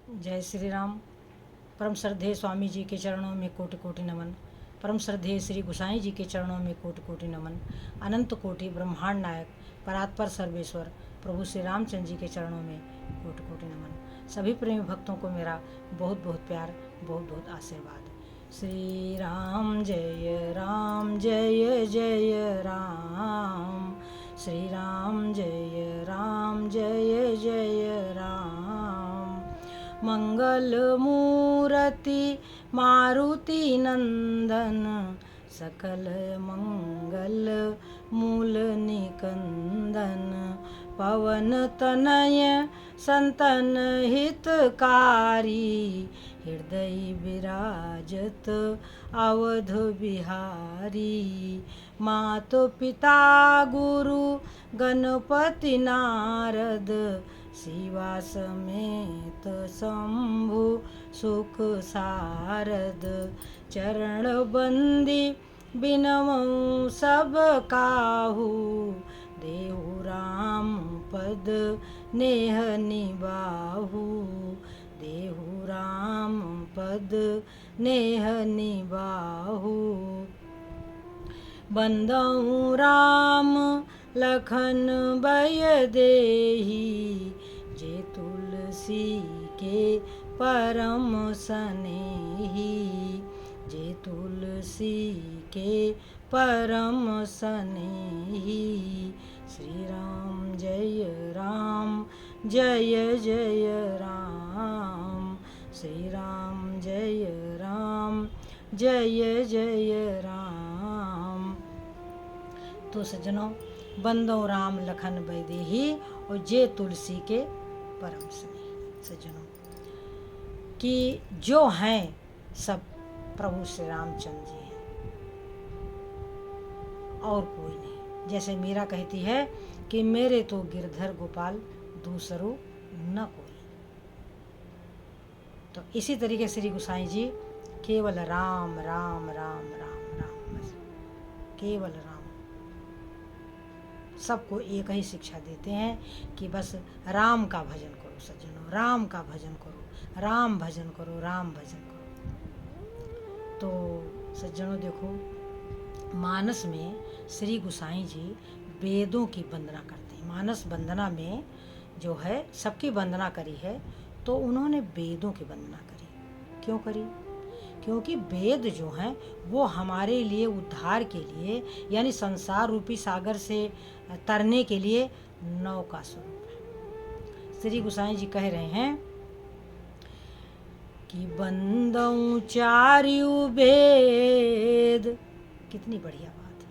जय श्री राम। परम श्रद्धेय स्वामी जी के चरणों में कोटि कोटि नमन। परम श्रद्धेय श्री गोसाई जी के चरणों में कोटि कोटि नमन। अनंत कोटि ब्रह्मांड नायक परात्पर सर्वेश्वर प्रभु श्री रामचंद्र जी के चरणों में कोटि कोटि नमन। सभी प्रेमी भक्तों को मेरा बहुत बहुत प्यार, बहुत बहुत आशीर्वाद। श्री राम जय जय राम। श्री राम जय जय राम। मंगल मूर्ति मारुति नंदन, सकल मंगल मूल निकंदन। पवन तनय संतन हितकारी, हृदय विराजत अवध बिहारी। मात पिता गुरु गणपति नारद, शिवा समेत शंभु सुख सारद। चरण बंदी बिनमु सब काहू, देहु राम पद नेह निबाहु। देहु राम पद नेह निबाहु। बंदहु राम लखन भय देहि, जे तुलसी के परम सनेही। जे तुलसी के परम सनेही। श्री राम जय जय राम। श्री राम जय जय राम। तो सज्जनों, बंदो राम लखन बैदेही और जे तुलसी के परम स्नेही। सज्जनों कि जो हैं सब प्रभु श्री रामचंद्र जी हैं और कोई नहीं। जैसे मीरा कहती है कि मेरे तो गिरधर गोपाल दूसरो न कोई। तो इसी तरीके श्री गोसाई जी केवल राम राम राम राम राम, बस केवल राम। सबको एक ही शिक्षा देते हैं कि बस राम का भजन करो सज्जनों, राम का भजन करो, राम भजन करो, राम भजन करो। तो सज्जनों देखो, मानस में श्री गोसाई जी वेदों की वंदना करते हैं। मानस वंदना में जो है सबकी वंदना करी है, तो उन्होंने वेदों की वंदना करी। क्यों करी? क्योंकि वेद जो हैं वो हमारे लिए उद्धार के लिए, यानी संसार रूपी सागर से तरने के लिए नौका स्वरूप है। श्री गोसाई जी कह रहे हैं कि बंदऊ चार्यु वेद। कितनी बढ़िया बात है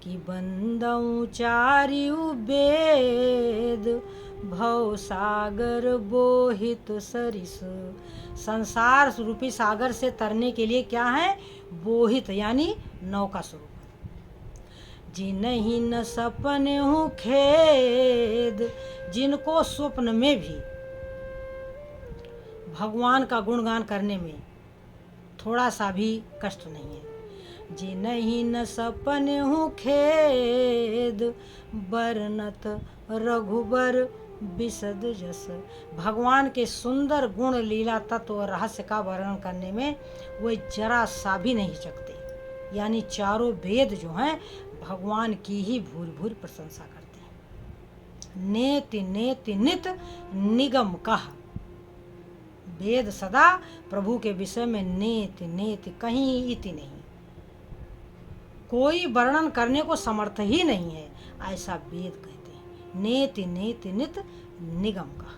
कि बंदऊ चार्यु वेद, भव सागर बोहित सरिस। संसार रूपी सागर से तरने के लिए क्या है? बोहित यानी नौका स्वरूप। जिन्हीं न सपने हूँ खेद, जिनको स्वप्न में भी भगवान का गुणगान करने में थोड़ा सा भी कष्ट नहीं है। जिन्हीं न सपने हूँ खेद, बरनत रघुबर विशद जस। भगवान के सुंदर गुण लीला तत्व और रहस्य का वर्णन करने में वो जरा सा भी नहीं हिचकते। यानी चारों वेद जो हैं भगवान की ही भूरि भूरि प्रशंसा करते हैं। नेति नेति नित निगम कह। वेद सदा प्रभु के विषय में नेति नेति, कहीं इति नहीं, कोई वर्णन करने को समर्थ ही नहीं है, ऐसा वेद कहते हैं। नेति नेति नित निगम का।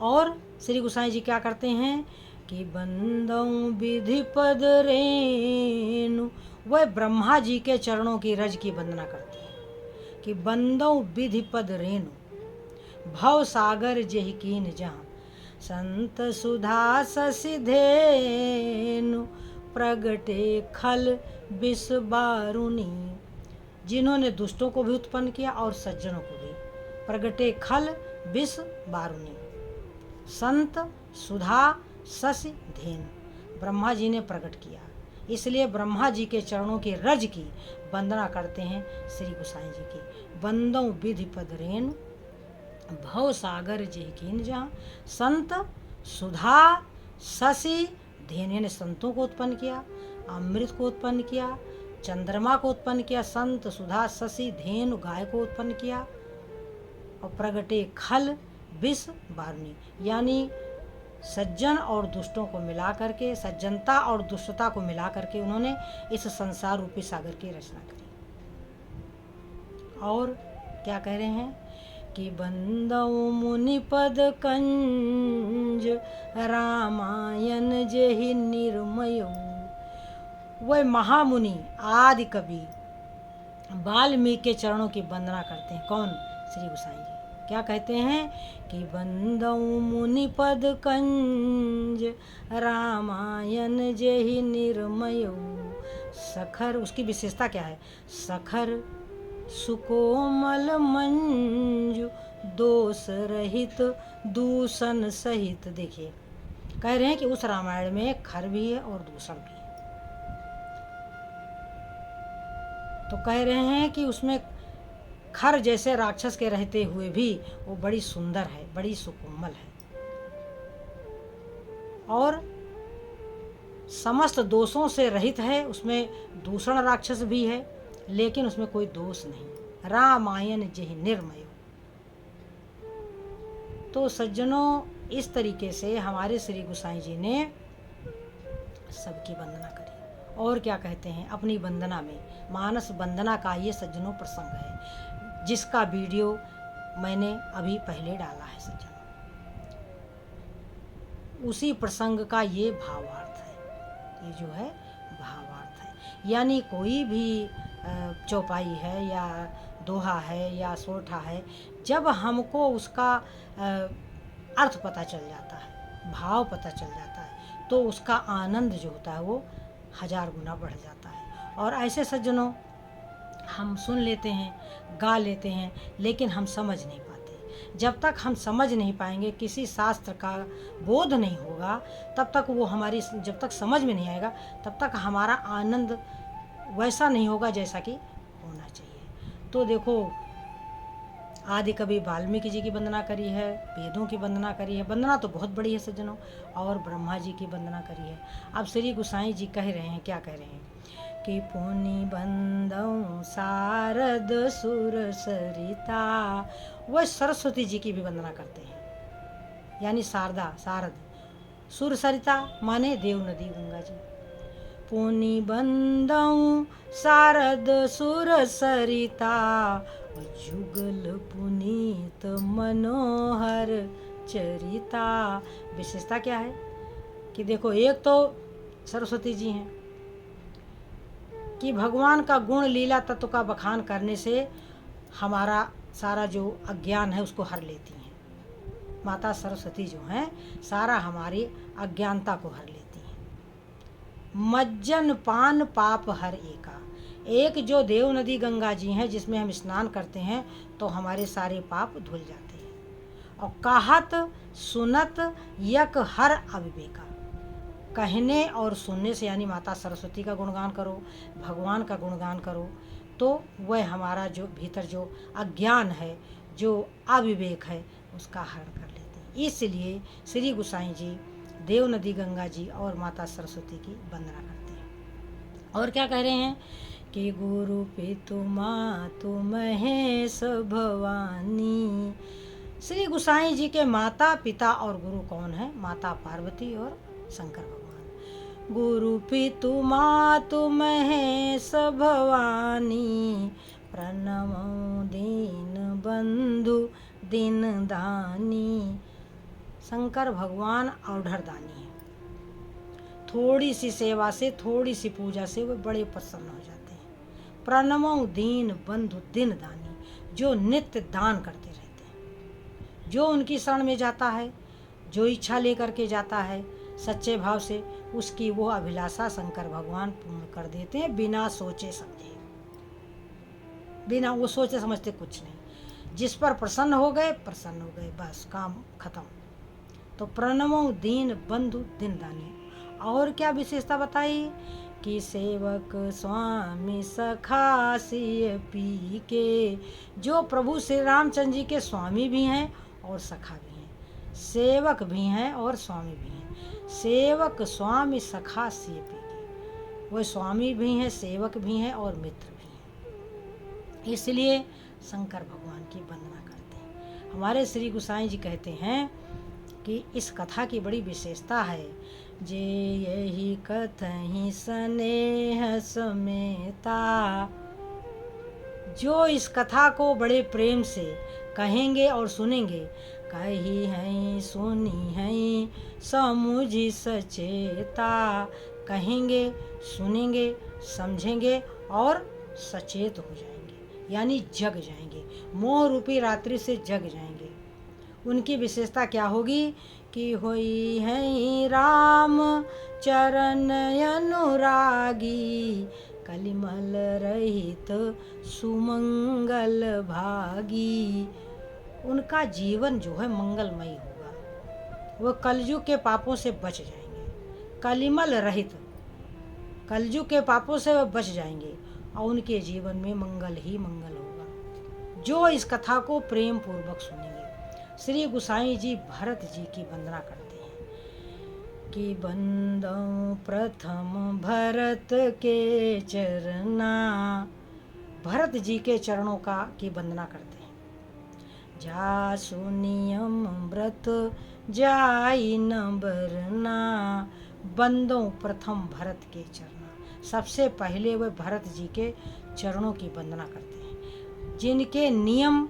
और श्री गोसाई जी क्या करते हैं कि बंदऊ विधि पद रेणु। वह ब्रह्मा जी के चरणों की रज की वंदना करते हैं कि बंदऊ विधि पद रेणु, भव सागर जेहि कीन जहाँ। संत सुधा शशि धेनु, प्रगटे खल विष बारुणी। जिन्होंने दुष्टों को भी उत्पन्न किया और सज्जनों को भी। प्रगटे खल विष बारुणी। संत सुधा शशि धेनु ब्रह्मा जी ने प्रकट किया, इसलिए ब्रह्मा जी के चरणों की रज की वंदना करते हैं श्री गोसाई जी की। वंदौ विधि पद रेणु, भव सागर जे कीन जहाँ। संत सुधा शशि धेनु ने संतों को उत्पन्न किया, अमृत को उत्पन्न किया, चंद्रमा को उत्पन्न किया, संत सुधा शशि धेनु गाय को उत्पन्न किया, और प्रगटे खल विष वारुणी, यानी सज्जन और दुष्टों को मिला करके, सज्जनता और दुष्टता को मिला करके उन्होंने इस संसार रूपी सागर की रचना करी। और क्या कह रहे हैं कि बंदौ मुनि पद कंज रामायण जेहि निर्मय। वह महामुनि आदि कवि वाल्मीकि के चरणों की वंदना करते हैं। कौन? श्री गोसाई जी। क्या कहते हैं कि बंदौ मुनि पद कंज रामायण जेहि निर्मय। सखर, उसकी विशेषता क्या है? सखर सुकोमल मंजु दोष रहित दूषण सहित। देखिए, कह रहे हैं कि उस रामायण में खर भी है और दूषण भी है। तो कह रहे हैं कि उसमें खर जैसे राक्षस के रहते हुए भी वो बड़ी सुंदर है, बड़ी सुकोमल है, और समस्त दोषों से रहित है। उसमें दूषण राक्षस भी है लेकिन उसमें कोई दोष नहीं। रामायण जेहि निर्मय। तो सज्जनों, इस तरीके से हमारे श्री गोसाई जी ने सबकी वंदना करी। और क्या कहते हैं अपनी वंदना में? मानस वंदना का ये सज्जनों प्रसंग है, जिसका वीडियो मैंने अभी पहले डाला है सज्जनों। उसी प्रसंग का ये भावार्थ है, ये जो है भावार्थ है। यानी कोई भी चौपाई है या दोहा है या सोठा है, जब हमको उसका अर्थ पता चल जाता है, भाव पता चल जाता है, तो उसका आनंद जो होता है वो 1000 गुना बढ़ जाता है। और ऐसे सज्जनों हम सुन लेते हैं, गा लेते हैं, लेकिन हम समझ नहीं पाते। जब तक हम समझ नहीं पाएंगे, किसी शास्त्र का बोध नहीं होगा, तब तक वो हमारी, जब तक समझ में नहीं आएगा तब तक हमारा आनंद वैसा नहीं होगा जैसा कि होना चाहिए। तो देखो, आदि कवि वाल्मीकि जी की वंदना करी है, वेदों की वंदना करी है, वंदना तो बहुत बड़ी है सज्जनों, और ब्रह्मा जी की वंदना करी है। अब श्री गोसाई जी कह रहे हैं, क्या कह रहे हैं कि पुनि बंदौ शारद सुर सरिता। वह सरस्वती जी की भी वंदना करते हैं, यानी शारदा, शारद, सुर सरिता माने देव नदी गंगा जी। पुनि बंदौ शारद सुर सरिता, जुगल पुनीत मनोहर चरिता। विशेषता क्या है कि देखो, एक तो सरस्वती जी हैं कि भगवान का गुण लीला तत्व का बखान करने से हमारा सारा जो अज्ञान है उसको हर लेती हैं। माता सरस्वती जो हैं सारा हमारी अज्ञानता को हर लेती हैं। मज्जन पान पाप हर एका। एक जो देव नदी गंगा जी हैं जिसमें हम स्नान करते हैं तो हमारे सारे पाप धुल जाते हैं। और कहत सुनत यक हर अविवेका। कहने और सुनने से, यानी माता सरस्वती का गुणगान करो, भगवान का गुणगान करो, तो वह हमारा जो भीतर जो अज्ञान है, जो अविवेक है, उसका हरण कर लेते हैं। इसलिए श्री गोसाई जी देव नदी गंगा जी और माता सरस्वती की वंदना करते हैं। और क्या कह रहे हैं कि गुरु पितु मातु महेश भवानी। श्री गोसाई जी के माता पिता और गुरु कौन है? माता पार्वती और शंकर भगवान। गुरु पितु मातु महेश भवानी, प्रणमो दीन बंधु दिन दानी। शंकर भगवान औढ़रदानी है। थोड़ी सी सेवा से, थोड़ी सी पूजा से वे बड़े प्रसन्न हो जाते हैं। प्रणमो दीन बंधु दिन दानी, जो नित्य दान करते रहते हैं। जो उनकी शरण में जाता है, जो इच्छा लेकर के जाता है सच्चे भाव से, उसकी वो अभिलाषा शंकर भगवान पूर्ण कर देते हैं, बिना सोचे समझे। बिना वो सोचे समझते कुछ नहीं। जिस पर प्रसन्न हो गए, बस काम खत्म। तो प्रणमो दीन बंधु दिन दानी। और क्या विशेषता बताई कि सेवक स्वामी सखा सिय पी के। जो प्रभु श्री रामचंद्र जी के स्वामी भी हैं और सखा भी हैं, सेवक भी हैं और स्वामी भी हैं। सेवक स्वामी सखा सीपी की, वो स्वामी भी हैं, सेवक भी हैं और मित्र भी हैं। इसलिए शंकर भगवान की वंदना करते हैं। हमारे श्री गोसाई जी कहते हैं कि इस कथा की बड़ी विशेषता है। जे यही कथहि स्नेह समेता, जो इस कथा को बड़े प्रेम से कहेंगे और सुनेंगे, कही हैं सुनी हैं समुझी सचेता, कहेंगे सुनेंगे समझेंगे और सचेत हो जाएंगे, यानी जग जाएंगे, मोह रूपी रात्रि से जग जाएंगे। उनकी विशेषता क्या होगी कि होई है राम चरण अनुरागी, कलिमल रहित सुमंगल भागी। उनका जीवन जो है मंगलमयी होगा, वो कलयुग के पापों से बच जाएंगे, कलिमल रहित, कलयुग के पापों से वो बच जाएंगे और उनके जीवन में मंगल ही मंगल होगा, जो इस कथा को प्रेम पूर्वक सुनेंगे। श्री गोसाई जी भरत जी की वंदना करते हैं कि बंदौ प्रथम भरत के चरना, भरत जी के चरणों की वंदना करते हैं। जासु नियम व्रत जाई न बरना, बंदों प्रथम भरत के चरणा, सबसे पहले वे भरत जी के चरणों की वंदना करते हैं, जिनके नियम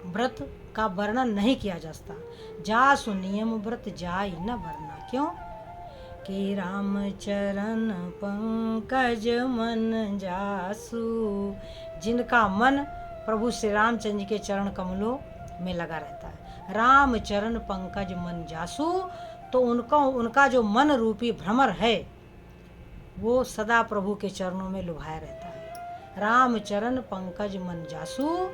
व्रत का वर्णन नहीं किया जा सकता। जासु नियम व्रत जाई न वरना, क्यों कि राम चरण पंकज मन जासु, जिनका मन प्रभु श्री रामचंद्र जी के चरण कमलों में लगा रहता है। राम चरण पंकज मन जासु, तो उनका जो मन रूपी भ्रमर है वो सदा प्रभु के चरणों में लुभाया रहता है। राम चरण पंकज मन जासु,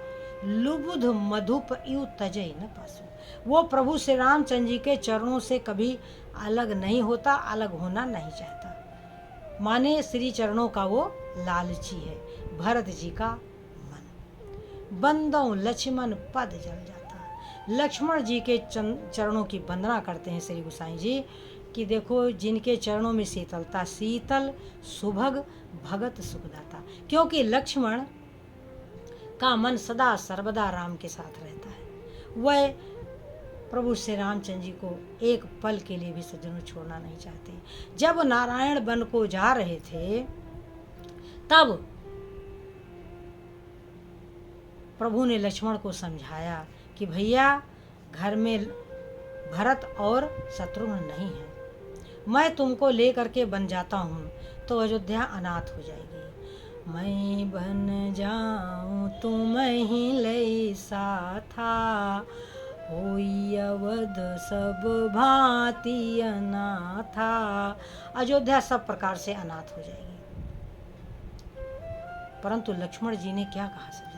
लुबुध मधुप इउ तजई न पासु, वो प्रभु श्री रामचंद्र जी के चरणों से कभी अलग नहीं होता, अलग होना नहीं चाहता, माने श्री चरणों का वो लालची है भरत जी का मन। बंदों लक्ष्मण पद जल जाता, लक्ष्मण जी के चरणों की वंदना करते हैं श्री गोसाई जी कि देखो जिनके चरणों में शीतलता, शीतल सुभग भगत सुखदाता, क्योंकि लक्ष्मण का मन सदा सर्वदा राम के साथ रहता है। वह प्रभु श्री रामचंद्र जी को एक पल के लिए भी सज्जनों छोड़ना नहीं चाहते। जब नारायण वन को जा रहे थे तब प्रभु ने लक्ष्मण को समझाया कि भैया घर में भरत और शत्रुघ्न नहीं है, मैं तुमको लेकर के बन जाता हूँ तो अयोध्या अनाथ हो जाएगी। मैं बन जाऊं तुम ही लई साथा, होई अवध सब भांति अनाथा, अयोध्या सब प्रकार से अनाथ हो जाएगी। परंतु लक्ष्मण जी ने क्या कहा सज्जनों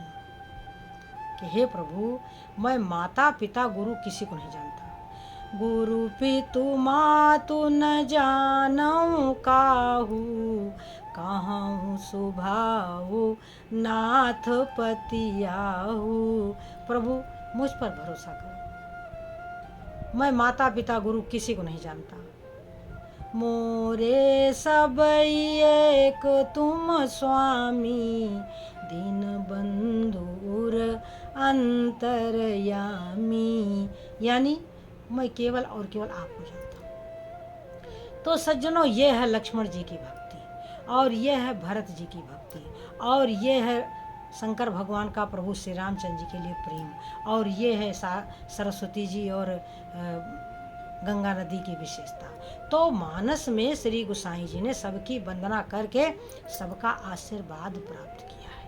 कि हे प्रभु, मैं माता पिता गुरु किसी को नहीं जानता, गुरु पितु मातु न जानऊं काहू, कहाँ सुभाऊ नाथ पतियाहू। प्रभु मुझ पर भरोसा करो, मैं माता पिता गुरु किसी को नहीं जानता, मोरे सब एक तुम स्वामी, दीन बंधुर अंतरयामी, यानी मैं केवल और केवल आपको जानता हूँ। तो सज्जनों, ये है लक्ष्मण जी की भक्ति, और ये है भरत जी की भक्ति, और ये है शंकर भगवान का प्रभु श्री रामचंद्र जी के लिए प्रेम, और ये है सरस्वती जी और गंगा नदी की विशेषता। तो मानस में श्री गोसाई जी ने सबकी वंदना करके सबका आशीर्वाद प्राप्त किया है।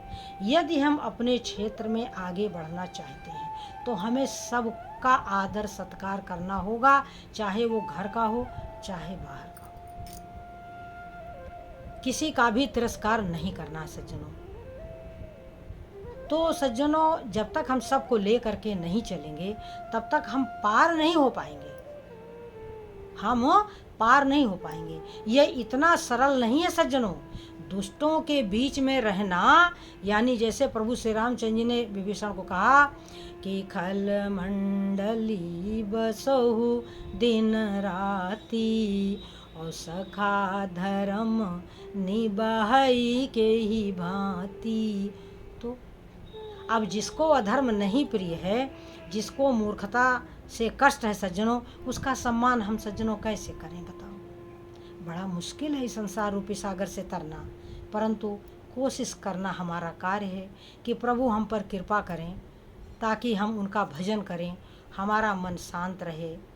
यदि हम अपने क्षेत्र में आगे बढ़ना चाहते हैं तो हमें सबका आदर सत्कार करना होगा, चाहे वो घर का हो चाहे बाहर का हो, किसी का भी तिरस्कार नहीं करना सज्जनों। तो सज्जनों, जब तक हम सबको ले करके नहीं चलेंगे तब तक हम पार नहीं हो पाएंगे, हम पार नहीं हो पाएंगे। ये इतना सरल नहीं है सज्जनों। दुष्टों के बीच में रहना, यानी जैसे प्रभु श्री रामचंद्र जी ने विभीषण को कहा कि खल मंडली बसहु दिन राती, और सखा धर्म निभाई के ही भांति। तो अब जिसको अधर्म नहीं प्रिय है, जिसको मूर्खता से कष्ट है सज्जनों, उसका सम्मान हम सज्जनों कैसे करें बताओ। बड़ा मुश्किल है इस संसार रूपी सागर से तरना, परंतु कोशिश करना हमारा कार्य है कि प्रभु हम पर कृपा करें ताकि हम उनका भजन करें, हमारा मन शांत रहे।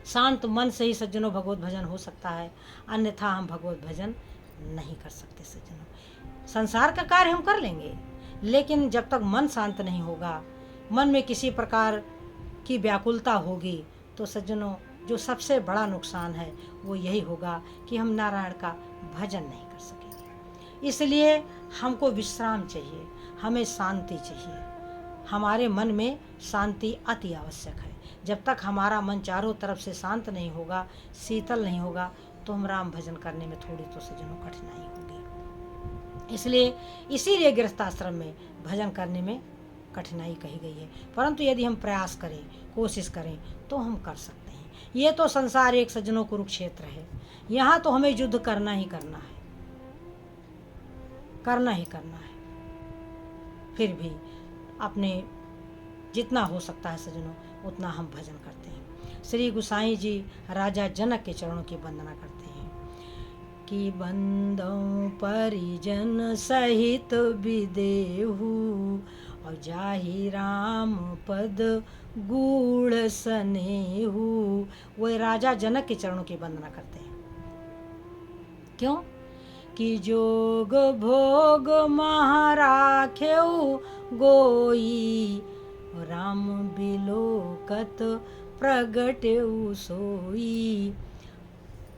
शांत मन से ही सज्जनों भगवत भजन हो सकता है, अन्यथा हम भगवत भजन नहीं कर सकते सज्जनों। संसार का कार्य हम कर लेंगे, लेकिन जब तक मन शांत नहीं होगा, मन में किसी प्रकार की व्याकुलता होगी, तो सज्जनों जो सबसे बड़ा नुकसान है वो यही होगा कि हम नारायण का भजन नहीं कर सकेंगे। इसलिए हमको विश्राम चाहिए, हमें शांति चाहिए। हमारे मन में शांति अति आवश्यक है। जब तक हमारा मन चारों तरफ से शांत नहीं होगा, शीतल नहीं होगा, तो हम राम भजन करने में थोड़ी तो सज्जनों कठिनाई होगी। इसलिए इसीलिए गृहस्थाश्रम में भजन करने में कठिनाई कही गई है, परंतु यदि हम प्रयास करें, कोशिश करें, तो हम कर सकते हैं। ये तो संसार एक सज्जनों कुरुक्षेत्र है, यहाँ तो हमें युद्ध करना ही करना है, करना ही करना है। फिर भी अपने जितना हो सकता है सज्जनों उतना हम भजन करते हैं। श्री गोसाई जी राजा जनक के चरणों की वंदना करते हैं कि बंदों परिजन सहित विदेहु, और जाहि राम पद गूढ़ सनेहु। वो राजा जनक के चरणों की वंदना करते हैं। क्यों? कि जोग भोग महाराख्यऊ गोई, राम बिलोकत प्रगटेऊ सोई।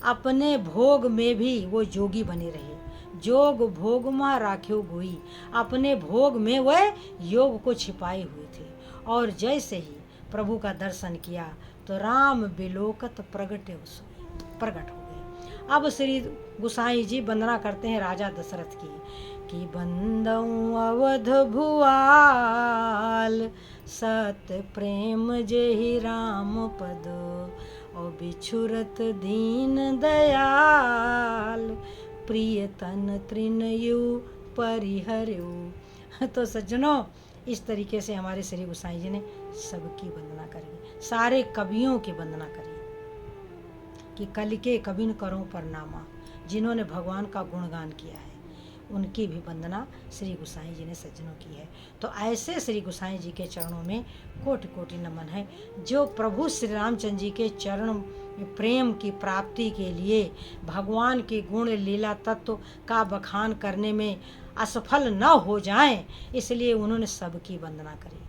अपने भोग में भी वो जोगी बने रहे। जोग भोग में राख्यो गोई, अपने भोग में वह योग को छिपाए हुए थे, और जैसे ही प्रभु का दर्शन किया तो राम बिलोकत प्रगटेऊ सोई, प्रकट हो गए। अब श्री गोसाई जी वंदना करते हैं राजा दशरथ की कि बंदऊ अवध भुआल, सत प्रेम जेहि राम पद, और बिछुरत दीन दयाल, प्रिय तन तृणयु परिहर्यु। तो सज्जनों इस तरीके से हमारे श्री गोसाई जी ने सबकी वंदना करी, सारे कवियों की वंदना करी कि कल के कवि न करो प्रणामा, जिन्होंने भगवान का गुणगान किया है उनकी भी वंदना श्री गोसाई जी ने सज्जनों की है। तो ऐसे श्री गोसाई जी के चरणों में कोटि कोटि नमन है, जो प्रभु श्री रामचंद्र जी के चरण प्रेम की प्राप्ति के लिए भगवान के गुण लीला तत्व का बखान करने में असफल न हो जाएं, इसलिए उन्होंने सबकी वंदना करी।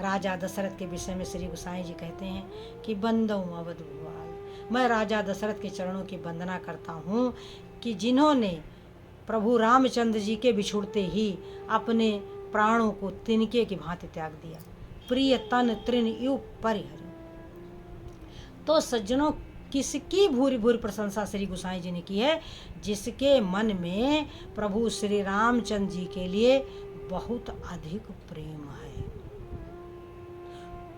राजा दशरथ के विषय में श्री गोसाई जी कहते हैं कि बंदों अवध भुआल, मैं राजा दशरथ के चरणों की वंदना करता हूँ कि जिन्होंने प्रभु रामचंद्र जी के बिछुड़ते ही अपने प्राणों को तिनके की भांति त्याग दिया। प्रिय तन तृण यु परिहर। तो सज्जनों किसकी भूरी भूरी प्रशंसा श्री गोसाई जी ने की है? जिसके मन में प्रभु श्री रामचंद्र जी के लिए बहुत अधिक प्रेम है।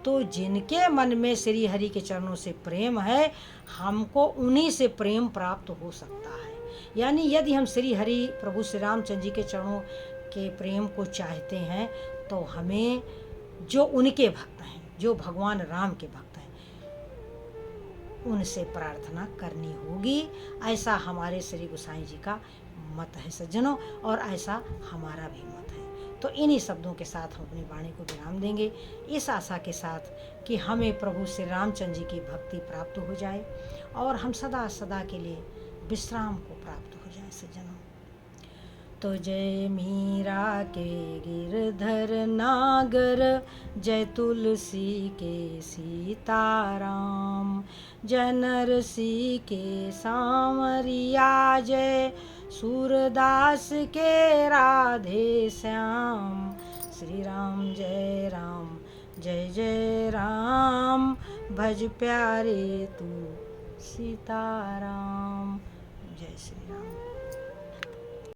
तो जिनके मन में श्री हरि के चरणों से प्रेम है, हमको उन्हीं से प्रेम प्राप्त हो सकता है। यानी यदि हम श्री हरि प्रभु श्री रामचंद्र जी के चरणों के प्रेम को चाहते हैं, तो हमें जो उनके भक्त हैं, जो भगवान राम के भक्त हैं, उनसे प्रार्थना करनी होगी। ऐसा हमारे श्री गोसाई जी का मत है सज्जनों, और ऐसा हमारा भी मत है। तो इन्हीं शब्दों के साथ हम अपनी वाणी को विराम देंगे, इस आशा के साथ कि हमें प्रभु श्री रामचंद्र जी की भक्ति प्राप्त हो जाए और हम सदा सदा के लिए विश्राम को प्राप्त हो जाए सज्जनों। तो जय मीरा के गिरधर नागर, जय तुलसी के सीताराम, जय नरसी के सांवरिया, जय सूरदास के राधे श्याम। श्री राम जय राम, जय जय राम, भज प्यारे तू सीताराम। जय श्री राम।